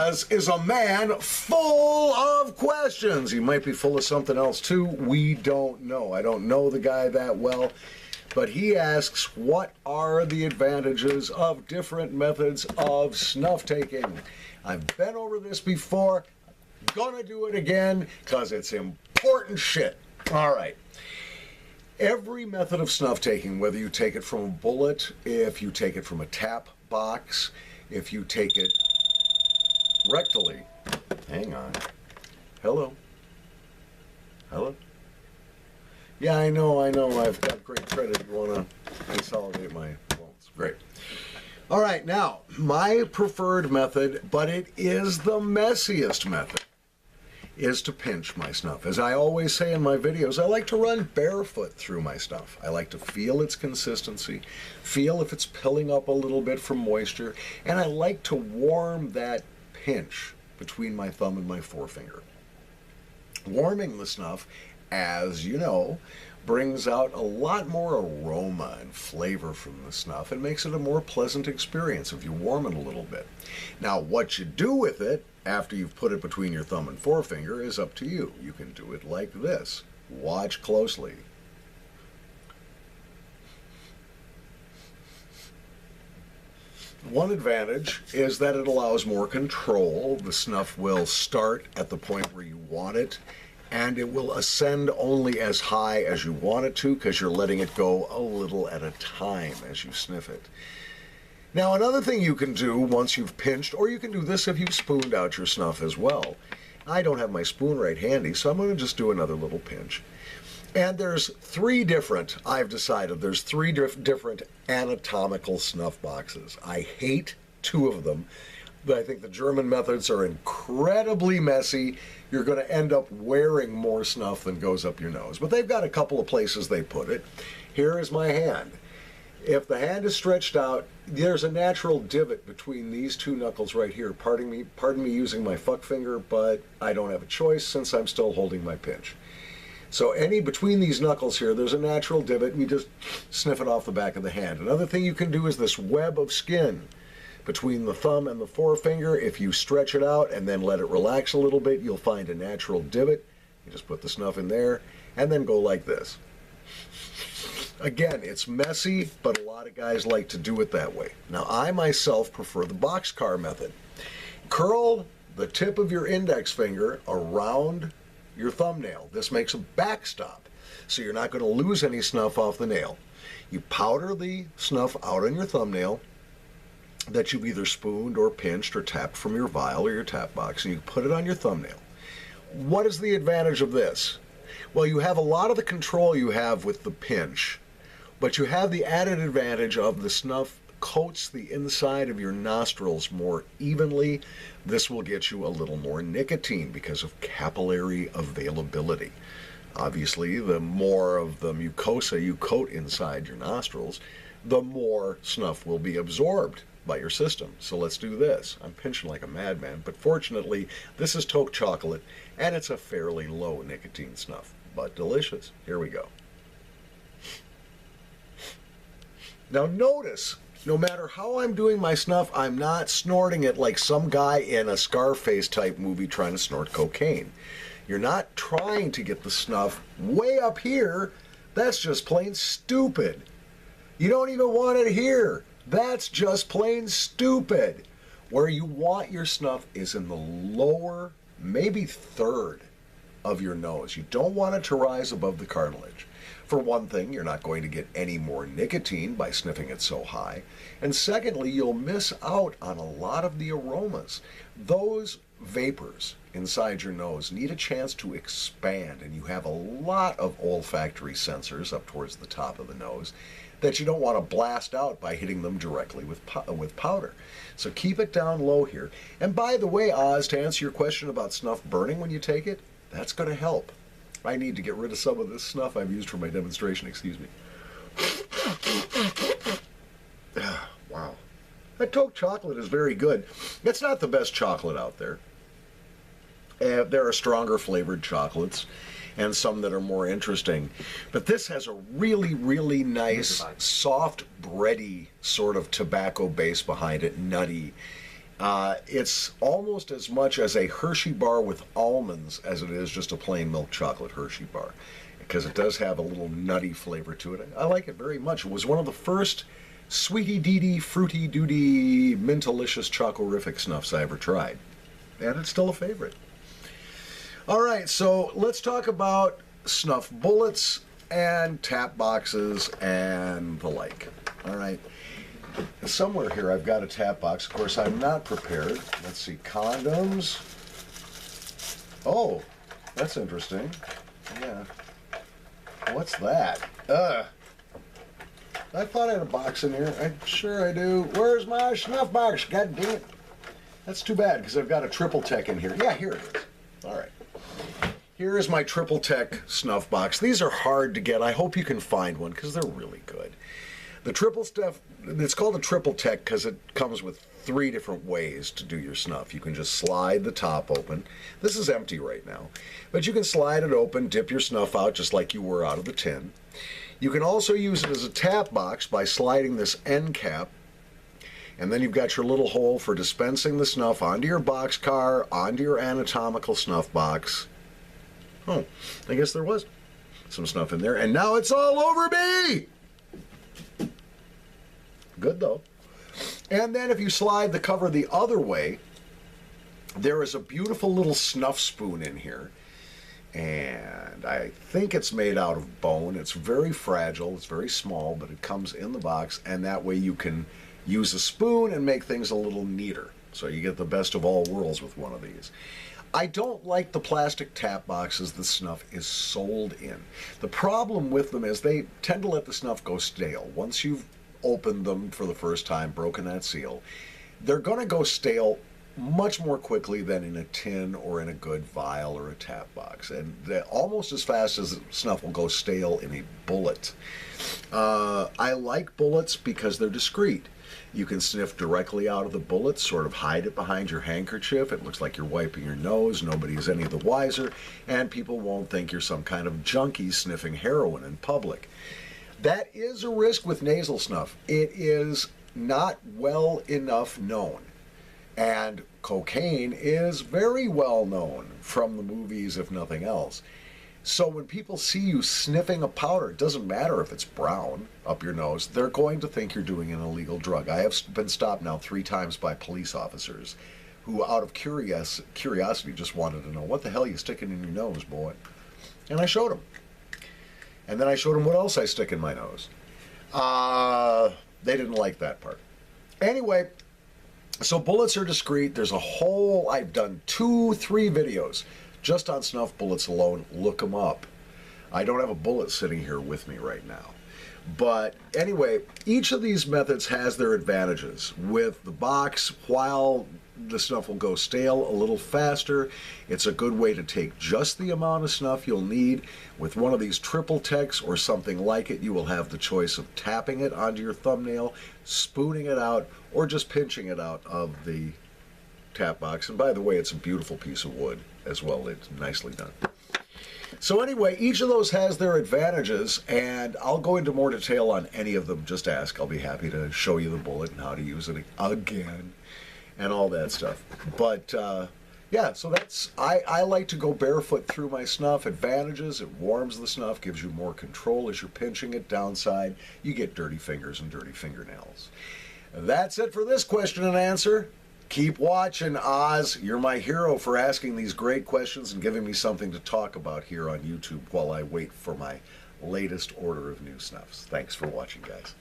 Oz is a man full of questions. He might be full of something else too. We don't know. I don't know the guy that well. But he asks, what are the advantages of different methods of snuff taking? I've been over this before. Gonna do it again because it's important shit. All right. Every method of snuff taking, whether you take it from a bullet, if you take it from a tap box, if you take it rectally. Hang on. Hello. Hello. Yeah, I know. I've got great credit. You want to consolidate my phones. Great. All right, now, my preferred method, but it is the messiest method, is to pinch my snuff. As I always say in my videos, I like to run barefoot through my stuff. I like to feel its consistency, feel if it's pilling up a little bit from moisture, and I like to warm that pinch between my thumb and my forefinger. Warming the snuff, as you know, brings out a lot more aroma and flavor from the snuff and makes it a more pleasant experience if you warm it a little bit. Now, what you do with it after you've put it between your thumb and forefinger is up to you. You can do it like this. Watch closely. One advantage is that it allows more control. The snuff will start at the point where you want it, and it will ascend only as high as you want it to because you're letting it go a little at a time as you sniff it. Now, another thing you can do once you've pinched, or you can do this if you've spooned out your snuff as well. I don't have my spoon right handy, so I'm going to just do another little pinch. And there's I've decided there's three different anatomical snuff boxes. I hate two of them. But I think the German methods are incredibly messy. You're going to end up wearing more snuff than goes up your nose. But they've got a couple of places they put it. Here is my hand. If the hand is stretched out, there's a natural divot between these two knuckles right here. Pardon me using my fuck finger, but I don't have a choice since I'm still holding my pinch. So between these knuckles here, there's a natural divot, and you just sniff it off the back of the hand. Another thing you can do is this web of skin between the thumb and the forefinger. If you stretch it out and then let it relax a little bit, you'll find a natural divot. You just put the snuff in there and then go like this. Again, it's messy, but a lot of guys like to do it that way. Now, I myself prefer the Boxcar method. Curl the tip of your index finger around your thumbnail. This makes a backstop, so you're not going to lose any snuff off the nail. You powder the snuff out on your thumbnail that you've either spooned or pinched or tapped from your vial or your tap box, and you put it on your thumbnail. What is the advantage of this? Well, you have a lot of the control you have with the pinch, but you have the added advantage of the snuff coats the inside of your nostrils more evenly. This will get you a little more nicotine because of capillary availability. Obviously, the more of the mucosa you coat inside your nostrils, the more snuff will be absorbed by your system. So let's do this. I'm pinching like a madman, but fortunately, this is Toke chocolate, and it's a fairly low nicotine snuff, but delicious. Here we go. Now notice, no matter how I'm doing my snuff, I'm not snorting it like some guy in a Scarface type movie trying to snort cocaine. You're not trying to get the snuff way up here. That's just plain stupid. You don't even want it here. That's just plain stupid. Where you want your snuff is in the lower, maybe third of your nose. You don't want it to rise above the cartilage. For one thing, you're not going to get any more nicotine by sniffing it so high. And secondly, you'll miss out on a lot of the aromas. Those vapors inside your nose need a chance to expand, and you have a lot of olfactory sensors up towards the top of the nose that you don't want to blast out by hitting them directly with powder. So keep it down low here. And by the way, Oz, to answer your question about snuff burning when you take it, that's going to help. I need to get rid of some of this snuff I've used for my demonstration, excuse me. Wow. That Toke chocolate is very good. It's not the best chocolate out there. There are stronger flavored chocolates and some that are more interesting. But this has a really, really nice, soft, bready sort of tobacco base behind it, nutty. It's almost as much as a Hershey bar with almonds as it is just a plain milk chocolate Hershey bar, because it does have a little nutty flavor to it. I like it very much. It was one of the first sweetie dee fruity duty mintalicious chocorific snuffs I ever tried, and it's still a favorite. All right, so let's talk about snuff bullets and tap boxes and the like. All right, somewhere here I've got a tap box. Of course, I'm not prepared. Let's see, condoms. Oh, that's interesting. Yeah. What's that? I thought I had a box in here. I'm sure I do. Where's my snuff box? God damn it. That's too bad, because I've got a TripleTech in here. Yeah, here it is. All right. Here is my TripleTech snuff box. These are hard to get. I hope you can find one, because they're really good. The triple stuff, it's called a TripleTech because it comes with 3 different ways to do your snuff. You can just slide the top open. This is empty right now. But you can slide it open, dip your snuff out just like you were out of the tin. You can also use it as a tap box by sliding this end cap, and then you've got your little hole for dispensing the snuff onto your Boxcar, onto your anatomical snuff box. Oh, I guess there was some snuff in there, and now it's all over me! Good though. And then if you slide the cover the other way, there is a beautiful little snuff spoon in here. And I think it's made out of bone. It's very fragile, it's very small, but it comes in the box, and that way you can use a spoon and make things a little neater. So you get the best of all worlds with one of these. I don't like the plastic tap boxes the snuff is sold in. The problem with them is they tend to let the snuff go stale. Once you've opened them for the first time, broken that seal, they're going to go stale much more quickly than in a tin or in a good vial or a tap box, and almost as fast as snuff will go stale in a bullet. I like bullets because they're discreet. You can sniff directly out of the bullet, sort of hide it behind your handkerchief. It looks like you're wiping your nose. Nobody's any the wiser, and people won't think you're some kind of junkie sniffing heroin in public. That is a risk with nasal snuff. It is not well enough known. And cocaine is very well known from the movies, if nothing else. So when people see you sniffing a powder, it doesn't matter if it's brown up your nose, they're going to think you're doing an illegal drug. I have been stopped now 3 times by police officers who, out of curiosity, just wanted to know, what the hell are you sticking in your nose, boy? And I showed them. And then I showed them what else I stick in my nose. They didn't like that part. Anyway, so bullets are discreet. There's a whole, I've done 2-3 videos just on snuff bullets alone. Look them up. I don't have a bullet sitting here with me right now. But anyway, each of these methods has their advantages. With the box, while the snuff will go stale a little faster, it's a good way to take just the amount of snuff you'll need. With one of these TripleTechs or something like it, you will have the choice of tapping it onto your thumbnail, spooning it out, or just pinching it out of the tap box. And by the way, it's a beautiful piece of wood as well. It's nicely done. So anyway, each of those has their advantages, and I'll go into more detail on any of them. Just ask. I'll be happy to show you the bullet and how to use it again and all that stuff. But yeah, so that's, I like to go barefoot through my snuff. Advantages: it warms the snuff, gives you more control as you're pinching it. Downside: you get dirty fingers and dirty fingernails. That's it for this question and answer. Keep watching, Oz. You're my hero for asking these great questions and giving me something to talk about here on YouTube while I wait for my latest order of new snuffs. Thanks for watching, guys.